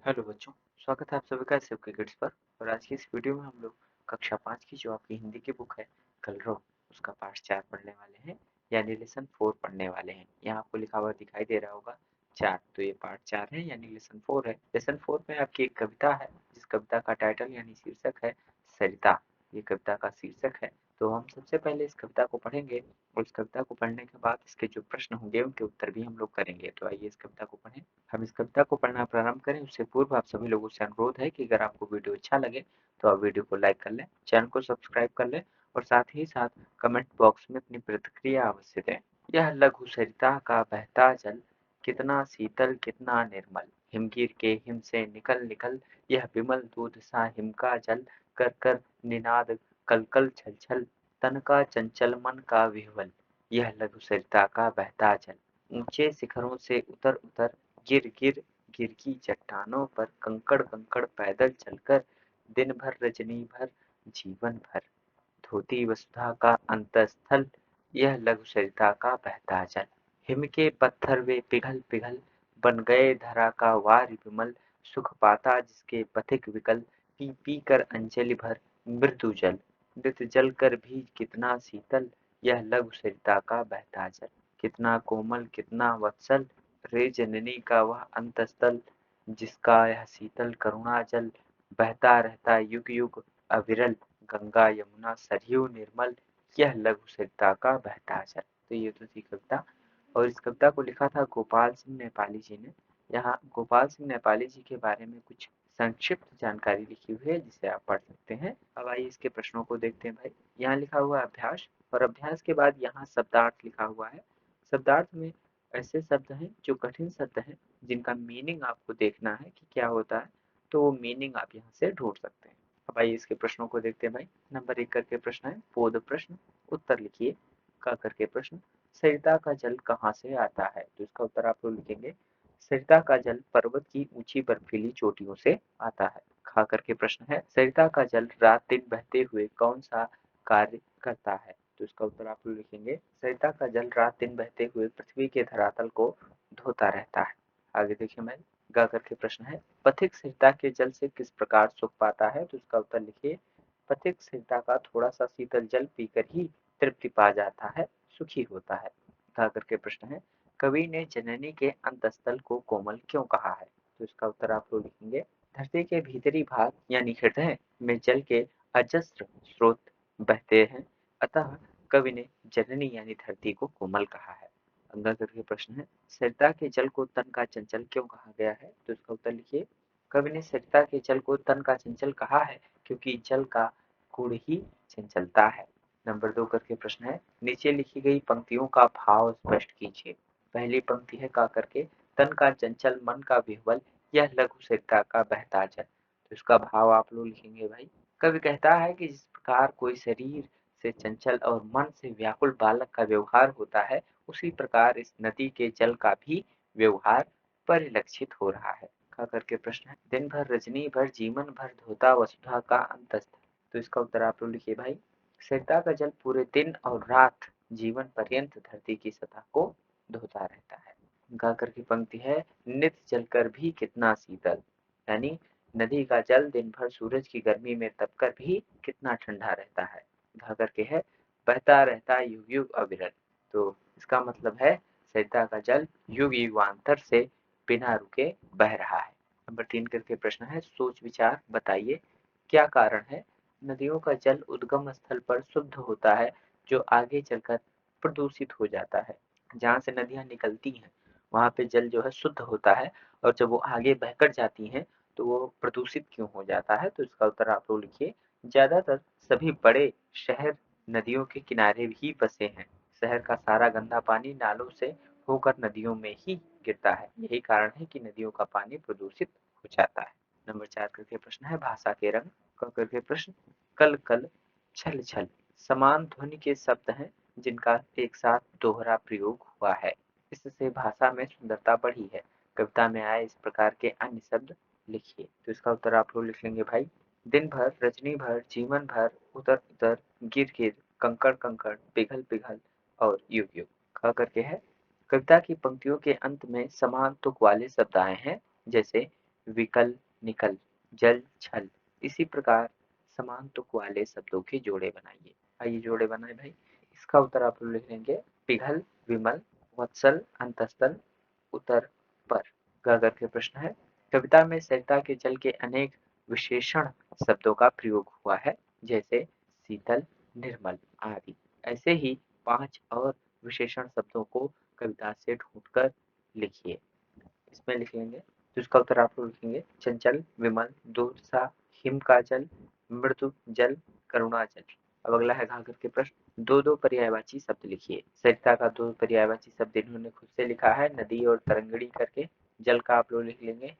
Hello बच्चों, स्वागत है आप सभी का सबके किड्स पर। और आज की इस वीडियो में हम लोग कक्षा 5 की जो आपकी हिंदी की बुक है कलरव, उसका पाठ 4 पढ़ने वाले हैं, यानी लेसन 4 पढ़ने वाले हैं। यहाँ आपको लिखा हुआ दिखाई दे रहा होगा 4, तो ये पाठ 4 है यानी लेसन 4 है। लेसन 4 में आपकी एक कविता है, जिस कविता का टाइटल यानी शीर्षक है सरिता। ये कविता का शीर्षक है। तो हम सबसे पहले इस कविता को पढ़ेंगे और इस कविता को पढ़ने के बाद इसके जो प्रश्न होंगे उनके उत्तर भी हम लोग करेंगे। तो आइए इस कविता को पढ़ें। हम इस कविता को पढ़ना प्रारंभ करें उससे पूर्व आप सभी लोगों से अनुरोध है कि अगर आपको वीडियो अच्छा लगे तो आप वीडियो को लाइक कर लें, चैनल को सब्सक्राइब कर लें और साथ ही साथ कमेंट बॉक्स में अपनी प्रतिक्रिया अवश्य दें। यह लघु सरिता का बहता जल, कितना शीतल कितना निर्मल, हिमगिर के हिम से निकल निकल, यह विमल दूध सा हिम का जल, कर कर निनाद कल कल छल छल, तन का चंचल मन का विह्वल। यह लघु सरिता का बहता जल। ऊंचे शिखरों से उतर उतर, गिर गिर गिर की चट्टानों पर, कंकड़ कंकड़ पैदल चलकर, दिन भर रजनी भर जीवन भर, धोती वसुधा का अंतस्थल, यह लघु सरिता का बहता जल। हिम के पत्थर वे पिघल पिघल, बन गए धरा का वारि विमल, सुख पाता जिसके पथिक विकल, पी पी कर अंजलि भर मृदु जल, मृत जल कर भी कितना शीतल, यह लघु सरिता का बहता जल। कितना कोमल कितना वत्सल, रे जननी का वह अंतस्थल, जिसका यह शीतल करुणा जल, बहता रहता युग युग अविरल, गंगा यमुना सरयू निर्मल, यह लघु सरिता का बहता जल। तो ये तो थी कविता। और इस कविता को लिखा था गोपाल सिंह नेपाली जी ने। यहाँ गोपाल सिंह नेपाली जी के बारे में कुछ संक्षिप्त जानकारी लिखी हुई है जिसे आप पढ़ सकते हैं। अब आइए इसके प्रश्नों को देखते हैं भाई। यहाँ लिखा हुआ है अभ्यास, और अभ्यास के बाद यहाँ शब्दार्थ लिखा हुआ है। शब्दार्थ में ऐसे शब्द हैं जो कठिन शब्द हैं, जिनका मीनिंग आपको देखना है कि क्या होता है, तो वो मीनिंग आप यहाँ से ढूंढ सकते हैं। अब आइए इसके प्रश्नों को देखते हैं भाई। नंबर 1 करके प्रश्न है बोध प्रश्न, उत्तर लिखिए। का करके प्रश्न, सरिता का जल कहाँ से आता है, तो इसका उत्तर आप लोग लिखेंगे सरिता का जल पर्वत की ऊंची बर्फीली चोटियों से आता है। खा करके प्रश्न है, सरिता का जल रात दिन बहते हुए कौन सा कार्य करता है, तो इसका उत्तर आप लोग लिखेंगे सरिता का जल रात दिन बहते हुए पृथ्वी के धरातल को धोता रहता है। आगे देखिए मैं, गा करके प्रश्न है, पथिक सरिता के जल से किस प्रकार सुख पाता है, तो इसका उत्तर लिखिए पथिक सरिता का थोड़ा सा शीतल जल पीकर ही तृप्ति पा जाता है, सुखी होता है। गा करके प्रश्न है, कवि ने जननी के अंतस्थल को कोमल क्यों कहा है, तो इसका उत्तर आप लोग लिखेंगे धरती के भीतरी भाग यानी हृदय में जल के अजस्र स्रोत बहते हैं, अतः कवि ने जननी यानी धरती को कोमल कहा है। अंगा करके प्रश्न है, सरिता के जल को तन का चंचल क्यों कहा गया है, तो इसका उत्तर लिखिए कवि ने सरिता के जल को तन का चंचल कहा है क्योंकि जल का गुण ही चंचलता है। नंबर 2 करके प्रश्न है, नीचे लिखी गई पंक्तियों का भाव स्पष्ट कीजिए। पहली पंक्ति है का करके, तन का चंचल मन का विह्वल, यह लघु सरिता का बहता जल। तो इसका भाव आप लोग लिखेंगे भाई, कवि कहता है कि जिस प्रकार कोई शरीर से चंचल और मन से व्याकुल बालक का व्यवहार होता है, उसी प्रकार इस नदी के जल का भी व्यवहार परिलक्षित हो रहा है। का करके प्रश्न है, दिन भर रजनी भर जीवन भर धोता वसुधा का अंतस्थ, तो इसका उत्तर आप लोग लिखिए भाई सरिता का जल पूरे दिन और रात जीवन पर्यंत धरती की सतह को धोता रहता है। गा करके पंक्ति है, नित जलकर भी कितना शीतल, यानी नदी का जल दिन भर सूरज की गर्मी में तपकर भी कितना ठंडा रहता है। गा करके है, बहता रहता युग युग अविरल, तो इसका मतलब है सरिता का जल युग युगांतर से बिना रुके बह रहा है। नंबर 3 करके प्रश्न है, सोच विचार बताइए क्या कारण है नदियों का जल उद्गम स्थल पर शुद्ध होता है जो आगे चलकर प्रदूषित हो जाता है। जहाँ से नदियाँ निकलती हैं वहाँ पे जल जो है शुद्ध होता है, और जब वो आगे बहकर जाती हैं तो वो प्रदूषित क्यों हो जाता है, तो इसका उत्तर आप लोग लिखिए ज्यादातर सभी बड़े शहर नदियों के किनारे ही बसे हैं। शहर का सारा गंदा पानी नालों से होकर नदियों में ही गिरता है, यही कारण है कि नदियों का पानी प्रदूषित हो जाता है। नंबर 4 करके प्रश्न है, भाषा के रंग। क करके प्रश्न, कल कल छल छल समान ध्वनि के शब्द हैं जिनका एक साथ दोहरा प्रयोग हुआ है, इससे भाषा में सुंदरता बढ़ी है। कविता में आए इस प्रकार के अन्य शब्द लिखिए, तो इसका उत्तर आप लोग लिख लेंगे भाई, दिन भर रजनी भर जीवन भर उतर उतर गिर गिर कंकड़ कंकड़ पिघल पिघल और युग युग। ख करके है, कविता की पंक्तियों के अंत में समान तुक वाले शब्द आए हैं, जैसे विकल, निकल, जल, छल। इसी प्रकार समान तुक वाले शब्दों के जोड़े बनाइए। आइए जोड़े बनाए भाई। इसका उत्तर आप लोग लिख लेंगे पिघल, विमल, वत्सल, अंतस्थल, उत्तर पर। ग करके प्रश्न है। कविता में सरिता के जल के अनेक विशेषण शब्दों का प्रयोग हुआ है, जैसे शीतल, निर्मल आदि। ऐसे ही 5 और विशेषण शब्दों को कविता से ढूंढकर लिखिए। इसमें लिख लेंगे तो इसका उत्तर आप लोग लिखेंगे चंचल, विमल, दूध सा, हिम का जल, मृदु जल, करुणा जल। अब अगला है घा करके प्रश्न। दो दो पर्यायवाची शब्द लिखिए। सरिता का दो पर्यायवाची शब्द इन्होंने खुद से लिखा है, नदी और तरंगड़ी करके। जल का आप लोग लिख लेंगे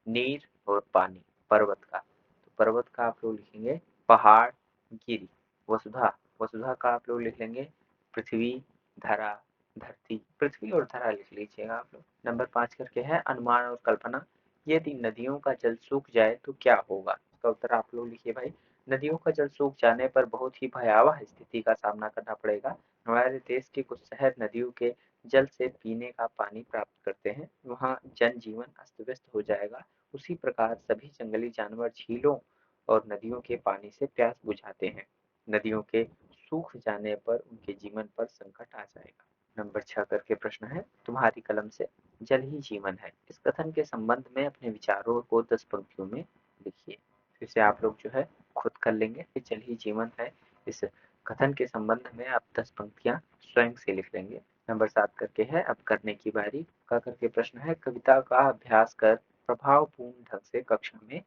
नीर और पानी। पर्वत का, तो पर्वत का आप लोग लिखेंगे पहाड़, गिरी। वसुधा, वसुधा का आप लोग लिख लेंगे पृथ्वी, धरा, धरती। पृथ्वी और धरा लिख लीजिएगा आप लोग। नंबर 5 करके है अनुमान और कल्पना। यदि नदियों का जल सूख जाए तो क्या होगा? इसका उत्तर आप लोग लिखिए भाई। नदियों का जल सूख जाने पर बहुत ही भयावह स्थिति का सामना करना पड़ेगा। हमारे देश के कुछ शहर नदियों के जल से पीने का पानी प्राप्त करते हैं, वहां जनजीवन अस्त व्यस्त हो जाएगा। उसी प्रकार सभी जंगली जानवर झीलों और नदियों के पानी से प्यास बुझाते हैं। नदियों के सूख जाने पर उनके जीवन पर संकट आ जाएगा। नंबर 6 करके प्रश्न है तुम्हारी कलम से जल ही जीवन है। इस कथन के संबंध में अपने विचारों को 10 पंक्तियों में लिखिए। फिर से आप लोग जो है खुद कर लेंगे कि जल ही जीवन है। इस कथन के संबंध में आप 10 पंक्तियां स्वयं से लिख लेंगे। नंबर 7 करके है अब करने की बारी। का करके प्रश्न है कविता का अभ्यास कर प्रभावपूर्ण ढंग से कक्षा में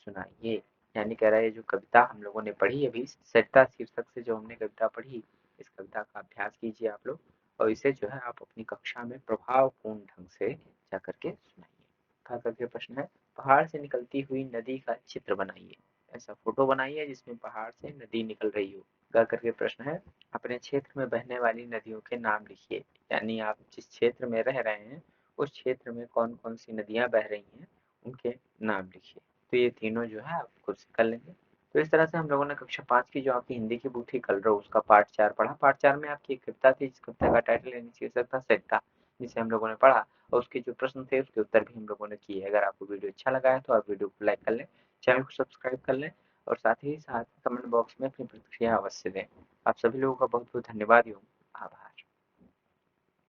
सुनाइए। यानी कह रहा है जो कविता हम लोगों ने पढ़ी अभी सरिता शीर्षक से जो हमने कविता पढ़ी, इस कविता का अभ्यास कीजिए आप लोग और इसे जो है आप अपनी कक्षा में प्रभावपूर्ण ढंग से जा करके सुनाइए। खा करके प्रश्न है पहाड़ से निकलती हुई नदी का चित्र बनाइए। ऐसा फोटो बनाइए जिसमें पहाड़ से नदी निकल रही हो। गा करके प्रश्न है अपने क्षेत्र में बहने वाली नदियों के नाम लिखिए। यानी आप जिस क्षेत्र में रह रहे हैं उस क्षेत्र में कौन कौन सी नदियां बह रही हैं उनके नाम लिखिए। तो ये तीनों जो है आप खुद से कर लेंगे। तो इस तरह से हम लोगों ने कक्षा 5 की जो आपकी हिंदी की बुक थी कलरव उसका पार्ट 4 पढ़ा। पार्ट 4 में आपकी एक कविता थी, जिस कविता का टाइटल यानी शीर्षक था सरिता, जिसे हम लोगों ने पढ़ा और उसके जो प्रश्न थे उसके उत्तर भी हम लोगों ने किए। अगर आपको वीडियो अच्छा लगा है तो आप वीडियो को लाइक कर लें, चैनल को सब्सक्राइब कर लें और साथ ही साथ कमेंट बॉक्स में अपनी प्रतिक्रिया अवश्य दें। आप सभी लोगों का बहुत बहुत धन्यवाद एवं आभार।